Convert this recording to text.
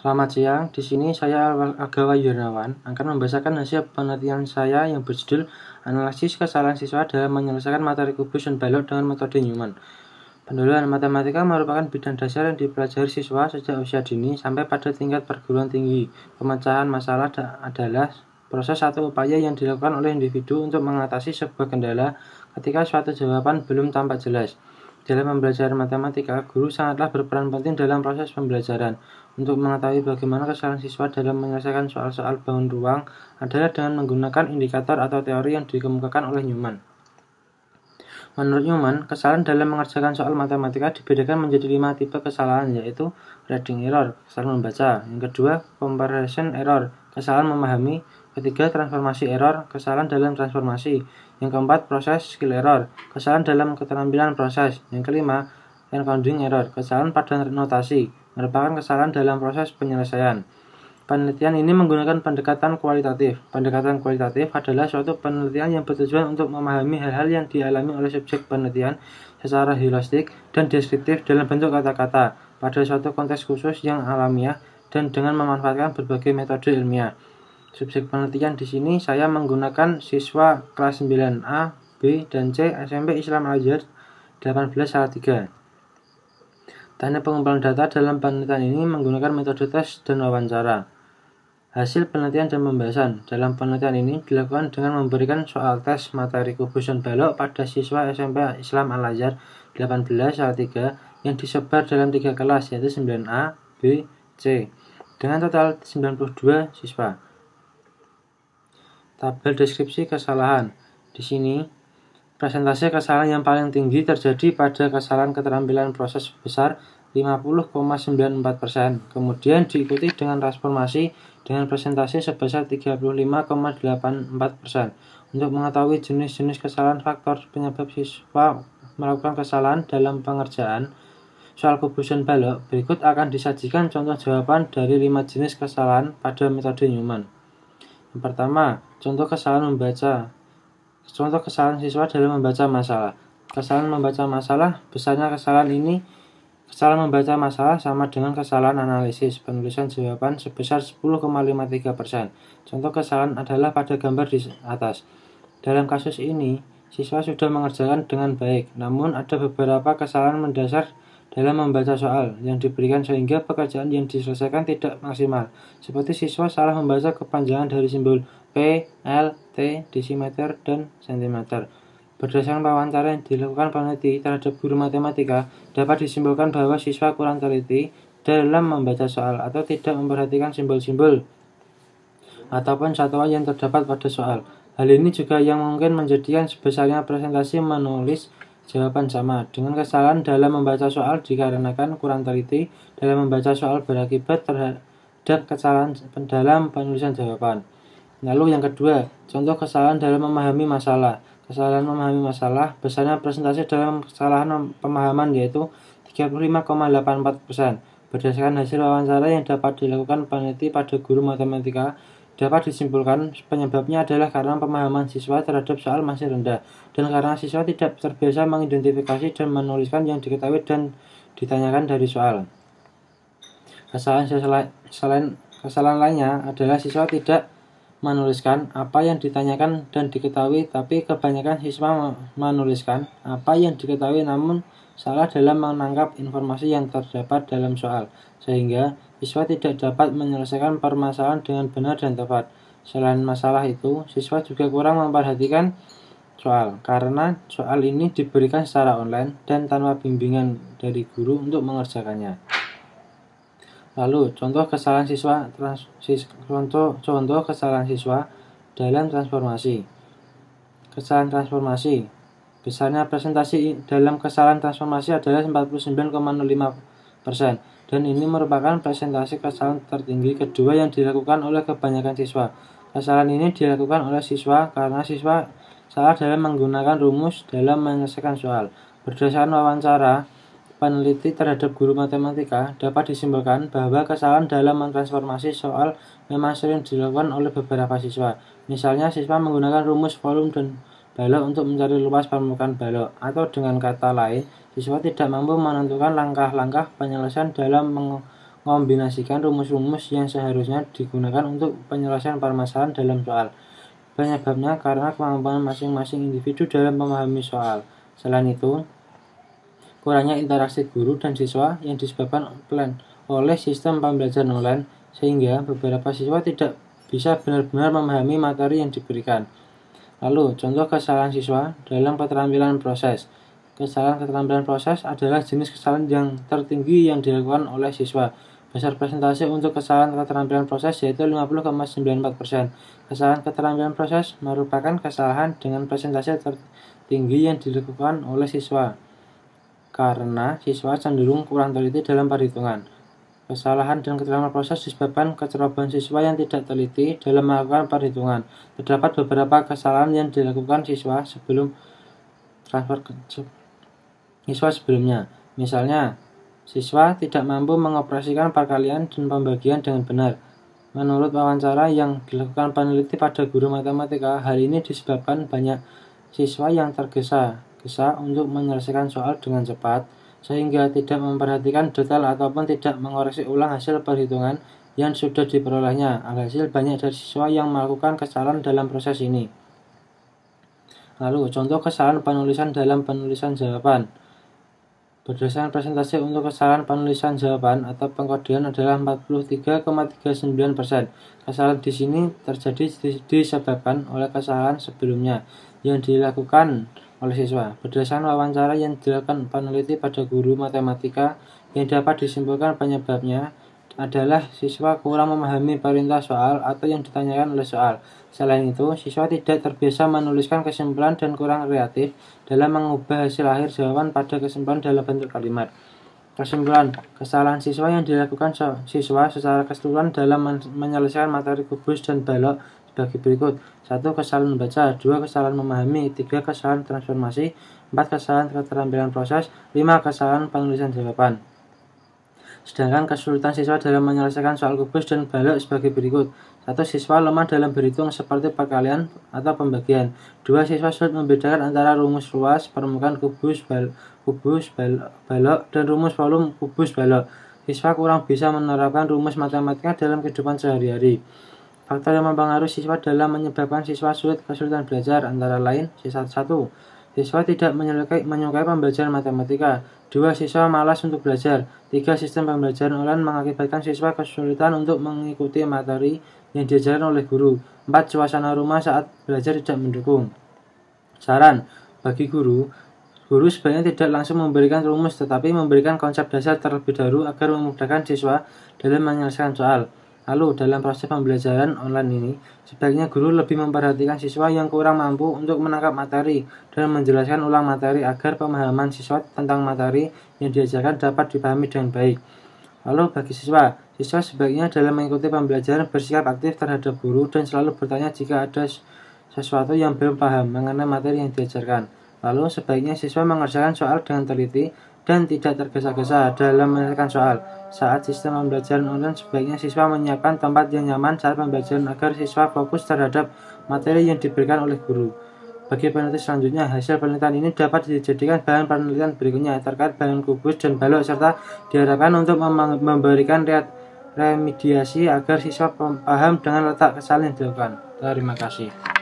Selamat siang, di sini saya Agawa Yurnawan akan membacakan hasil penelitian saya yang berjudul Analisis Kesalahan Siswa dalam Menyelesaikan Materi Kubus dan Balok dengan Metode Newman. Pendahuluan matematika merupakan bidang dasar yang dipelajari siswa sejak usia dini sampai pada tingkat perguruan tinggi. Pemecahan masalah adalah proses atau upaya yang dilakukan oleh individu untuk mengatasi sebuah kendala ketika suatu jawaban belum tampak jelas. Dalam mempelajari matematika, guru sangatlah berperan penting dalam proses pembelajaran. Untuk mengetahui bagaimana kesalahan siswa dalam menyelesaikan soal-soal bangun ruang adalah dengan menggunakan indikator atau teori yang dikemukakan oleh Newman. Menurut Newman, kesalahan dalam mengerjakan soal matematika dibedakan menjadi 5 tipe kesalahan, yaitu reading error, kesalahan membaca. Yang kedua, comparison error, kesalahan memahami. Ketiga, transformasi error, kesalahan dalam transformasi. Yang keempat, proses skill error, kesalahan dalam keterampilan proses. Yang kelima, encoding error, kesalahan pada notasi, merupakan kesalahan dalam proses penyelesaian. Penelitian ini menggunakan pendekatan kualitatif. Pendekatan kualitatif adalah suatu penelitian yang bertujuan untuk memahami hal-hal yang dialami oleh subjek penelitian secara holistik dan deskriptif dalam bentuk kata-kata pada suatu konteks khusus yang alamiah dan dengan memanfaatkan berbagai metode ilmiah. Subjek penelitian di sini saya menggunakan siswa kelas 9A, B, dan C SMP Islam Al-Azhar 18-3. Teknik pengumpulan data dalam penelitian ini menggunakan metode tes dan wawancara. Hasil penelitian dan pembahasan dalam penelitian ini dilakukan dengan memberikan soal tes materi kubus dan balok pada siswa SMP Islam Al-Azhar 18-3 yang disebar dalam 3 kelas, yaitu 9A, B, C, dengan total 92 siswa. Tabel deskripsi kesalahan. Di sini, presentase kesalahan yang paling tinggi terjadi pada kesalahan keterampilan proses besar 50,94%. Kemudian diikuti dengan transformasi dengan presentase sebesar 35,84%. Untuk mengetahui jenis-jenis kesalahan faktor penyebab siswa melakukan kesalahan dalam pengerjaan soal kubus dan balok, berikut akan disajikan contoh jawaban dari 5 jenis kesalahan pada metode Newman. Yang pertama, contoh kesalahan membaca. Contoh kesalahan siswa dalam membaca masalah. Kesalahan membaca masalah, besarnya kesalahan membaca masalah sama dengan kesalahan analisis penulisan jawaban sebesar 10,53%. Contoh kesalahan adalah pada gambar di atas. Dalam kasus ini, siswa sudah mengerjakan dengan baik, namun ada beberapa kesalahan mendasar dalam membaca soal yang diberikan sehingga pekerjaan yang diselesaikan tidak maksimal. Seperti siswa salah membaca kepanjangan dari simbol P, L, T, desimeter, dan sentimeter. Berdasarkan wawancara yang dilakukan peneliti terhadap guru matematika, dapat disimpulkan bahwa siswa kurang teliti dalam membaca soal atau tidak memperhatikan simbol-simbol ataupun satuan yang terdapat pada soal. Hal ini juga yang mungkin menjadikan sebesarnya presentasi menulis jawaban sama. Dengan kesalahan dalam membaca soal dikarenakan kurang teliti dalam membaca soal berakibat terhadap kesalahan dalam penulisan jawaban. Lalu yang kedua, contoh kesalahan dalam memahami masalah. Kesalahan memahami masalah, besarnya presentasi dalam kesalahan pemahaman yaitu 35,84%. Berdasarkan hasil wawancara yang dapat dilakukan peneliti pada guru matematika, dapat disimpulkan penyebabnya adalah karena pemahaman siswa terhadap soal masih rendah, dan karena siswa tidak terbiasa mengidentifikasi dan menuliskan yang diketahui dan ditanyakan dari soal. Kesalahan lainnya adalah siswa tidak menuliskan apa yang ditanyakan dan diketahui, tapi kebanyakan siswa menuliskan apa yang diketahui namun salah dalam menangkap informasi yang terdapat dalam soal, sehingga siswa tidak dapat menyelesaikan permasalahan dengan benar dan tepat. Selain masalah itu, siswa juga kurang memperhatikan soal, karena soal ini diberikan secara online dan tanpa bimbingan dari guru untuk mengerjakannya. Lalu, contoh kesalahan siswa dalam transformasi. Kesalahan transformasi. Besarnya presentasi dalam kesalahan transformasi adalah 49,05%, dan ini merupakan presentasi kesalahan tertinggi kedua yang dilakukan oleh kebanyakan siswa. Kesalahan ini dilakukan oleh siswa karena siswa salah dalam menggunakan rumus dalam menyelesaikan soal. Berdasarkan wawancara peneliti terhadap guru matematika, dapat disimpulkan bahwa kesalahan dalam mentransformasi soal memang sering dilakukan oleh beberapa siswa. Misalnya, siswa menggunakan rumus volume dan balok untuk mencari luas permukaan balok, atau dengan kata lain, siswa tidak mampu menentukan langkah-langkah penyelesaian dalam mengombinasikan rumus-rumus yang seharusnya digunakan untuk penyelesaian permasalahan dalam soal. Penyebabnya karena kemampuan masing-masing individu dalam memahami soal. Selain itu, kurangnya interaksi guru dan siswa yang disebabkan oleh sistem pembelajaran online, sehingga beberapa siswa tidak bisa benar-benar memahami materi yang diberikan. Lalu, contoh kesalahan siswa dalam keterampilan proses. Kesalahan keterampilan proses adalah jenis kesalahan yang tertinggi yang dilakukan oleh siswa. Besar persentase untuk kesalahan keterampilan proses yaitu 50,94%. Kesalahan keterampilan proses merupakan kesalahan dengan persentase tertinggi yang dilakukan oleh siswa, karena siswa cenderung kurang teliti dalam perhitungan. Kesalahan dan keterampilan proses disebabkan kecerobohan siswa yang tidak teliti dalam melakukan perhitungan. Terdapat beberapa kesalahan yang dilakukan siswa sebelumnya. Misalnya, siswa tidak mampu mengoperasikan perkalian dan pembagian dengan benar. Menurut wawancara yang dilakukan peneliti pada guru matematika, hal ini disebabkan banyak siswa yang tergesa-gesa untuk menyelesaikan soal dengan cepat, sehingga tidak memperhatikan detail ataupun tidak mengoreksi ulang hasil perhitungan yang sudah diperolehnya. Alhasil, banyak dari siswa yang melakukan kesalahan dalam proses ini. Lalu, contoh kesalahan penulisan dalam penulisan jawaban. Berdasarkan presentasi untuk kesalahan penulisan jawaban atau pengkodean adalah 43,39%. Kesalahan di sini terjadi disebabkan oleh kesalahan sebelumnya yang dilakukan oleh siswa. Berdasarkan wawancara yang dilakukan peneliti pada guru matematika, yang dapat disimpulkan penyebabnya adalah siswa kurang memahami perintah soal atau yang ditanyakan oleh soal. Selain itu, siswa tidak terbiasa menuliskan kesimpulan dan kurang kreatif dalam mengubah hasil akhir jawaban pada kesimpulan dalam bentuk kalimat. Kesimpulan, kesalahan siswa yang dilakukan siswa secara keseluruhan dalam menyelesaikan materi kubus dan balok sebagai berikut. 1. Kesalahan membaca. 2. Kesalahan memahami. 3. Kesalahan transformasi. 4. Kesalahan keterampilan proses. 5. Kesalahan penulisan jawaban. Sedangkan kesulitan siswa dalam menyelesaikan soal kubus dan balok sebagai berikut. 1. Siswa lemah dalam berhitung seperti perkalian atau pembagian. 2. Siswa sulit membedakan antara rumus luas permukaan kubus balok dan rumus volume kubus balok. Siswa kurang bisa menerapkan rumus matematika dalam kehidupan sehari-hari. Faktor yang mempengaruhi siswa dalam menyebabkan siswa kesulitan belajar antara lain: 1. Siswa tidak menyukai pembelajaran matematika. 2. Siswa malas untuk belajar. 3. Sistem pembelajaran online mengakibatkan siswa kesulitan untuk mengikuti materi yang diajarkan oleh guru. 4. Suasana rumah saat belajar tidak mendukung. Saran bagi guru sebaiknya tidak langsung memberikan rumus, tetapi memberikan konsep dasar terlebih dahulu agar memudahkan siswa dalam menyelesaikan soal. Lalu, dalam proses pembelajaran online ini, sebaiknya guru lebih memperhatikan siswa yang kurang mampu untuk menangkap materi dan menjelaskan ulang materi agar pemahaman siswa tentang materi yang diajarkan dapat dipahami dengan baik. Lalu, bagi siswa sebaiknya dalam mengikuti pembelajaran bersikap aktif terhadap guru dan selalu bertanya jika ada sesuatu yang belum paham mengenai materi yang diajarkan. Lalu, sebaiknya siswa mengerjakan soal dengan teliti dan tidak tergesa-gesa dalam menyelesaikan soal. Saat sistem pembelajaran online, sebaiknya siswa menyiapkan tempat yang nyaman saat pembelajaran agar siswa fokus terhadap materi yang diberikan oleh guru. Bagi peneliti selanjutnya, hasil penelitian ini dapat dijadikan bahan penelitian berikutnya terkait bahan kubus dan balok, serta diharapkan untuk memberikan remediasi agar siswa paham dengan letak kesalahan yang dilakukan. Terima kasih.